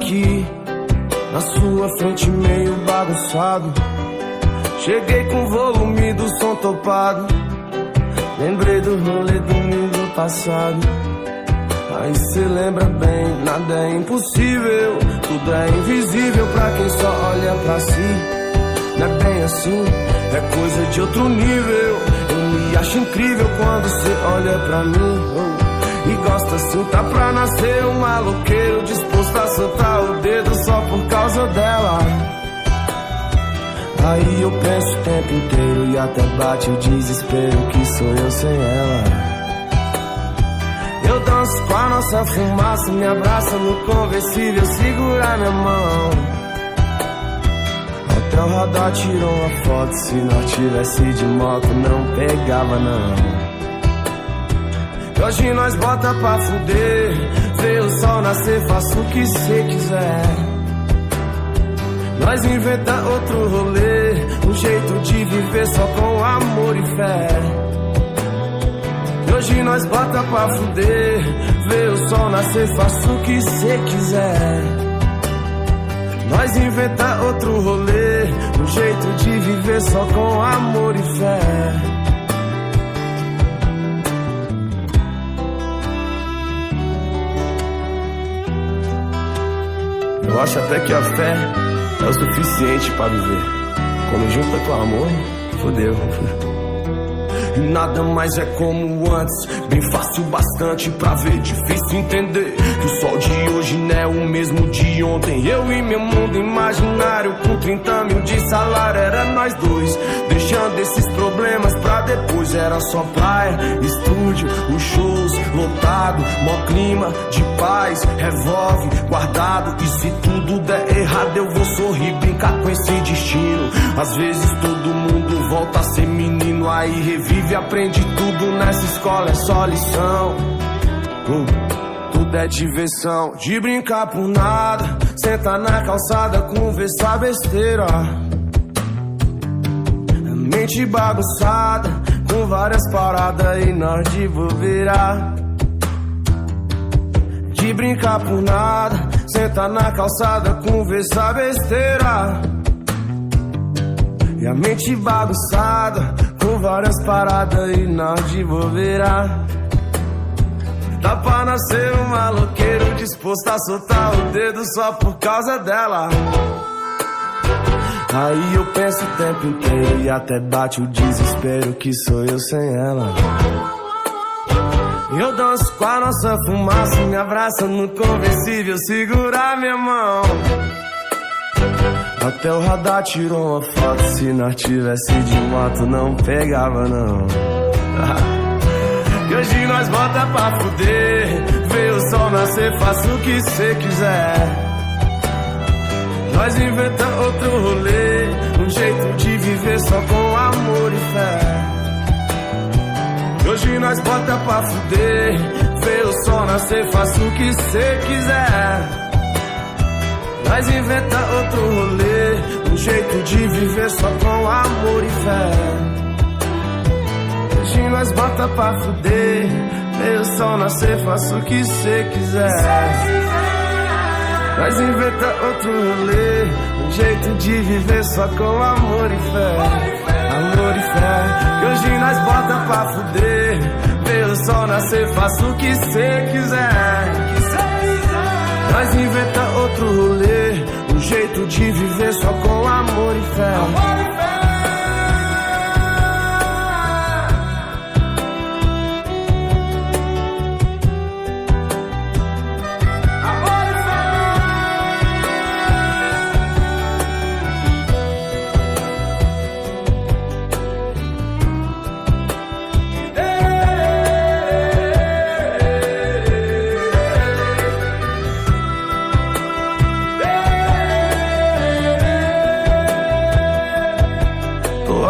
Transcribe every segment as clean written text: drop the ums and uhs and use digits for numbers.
aqui na sua frente meio bagunçado. Cheguei com o volume do som topado. Lembrei do rolê domingo passado. Aí cê lembra bem, nada é impossível, tudo é invisível pra quem só olha pra si. Não é bem assim, é coisa de outro nível. Eu me acho incrível quando cê olha pra mim, e gosta assim, tá pra nascer um maloqueiro disposto a soltar o dedo só por causa dela. Aí eu penso o tempo inteiro e até bate o desespero que sou eu sem ela. Eu danço com a nossa fumaça, me abraça no conversível, segura minha mão. Até o radar tirou uma foto, se nós tivesse de moto não pegava não. Hoje nós bota pra fuder, vê o sol nascer, faça o que cê quiser. Nós inventa outro rolê, um jeito de viver só com amor e fé. Hoje nós bota pra fuder, vê o sol nascer, faça o que cê quiser. Nós inventa outro rolê, um jeito de viver só com amor e fé. Eu acho até que a fé é o suficiente pra viver. Quando junta com amor, fodeu. E nada mais é como antes, bem fácil bastante pra ver. Difícil entender que o sol de hoje não é o mesmo de ontem. Eu e meu mundo imaginário com 30 mil de salário, era nós dois, deixando esses problemas pra depois. Era só praia, estúdio, os shows lotado, mó clima de paz, revólver guardado. E se tudo der errado eu vou sorrir, brincar com esse destino. Às vezes todo mundo volta a ser menino, aí revive, aprende tudo nessa escola, é só lição. Tudo é diversão, de brincar por nada, sentar na calçada, conversar besteira. Mente bagunçada, com várias paradas e nós de bobeira. De brincar por nada, sentar na calçada, conversar besteira. E a mente bagunçada, com várias paradas e nós de bobeira. Dá pra nascer um maloqueiro disposto a soltar o dedo só por causa dela. Aí eu penso o tempo inteiro e até bate o desespero que sou eu sem ela. Eu danço com a nossa fumaça, me abraça no conversível, segura minha mão. Até o radar tirou uma foto, se nós tivesse de moto não pegava não. E hoje nós bota pra fuder, vê o sol nascer, faça o que cê quiser. Nós inventa outro rolê, um jeito de viver só com amor e fé. E hoje nós bota pra fuder, vê o sol nascer, faça o que cê quiser. Nós inventa outro rolê, um jeito de viver só com amor e fé. Hoje nós bota pra fuder, vê o sol nascer, faça o que cê quiser. Nós inventa outro rolê, um jeito de viver só com amor e fé. Amor e fé. E hoje nós bota pra fuder, vê o sol nascer, faça o que cê quiser. Nós inventa outro rolê, um jeito de viver só com amor e fé. Amor e fé.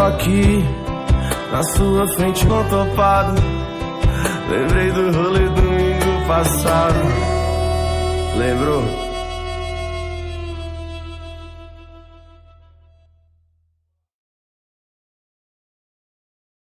Aqui na sua frente não topado, lembrei do rolê domingo passado. Lembrou?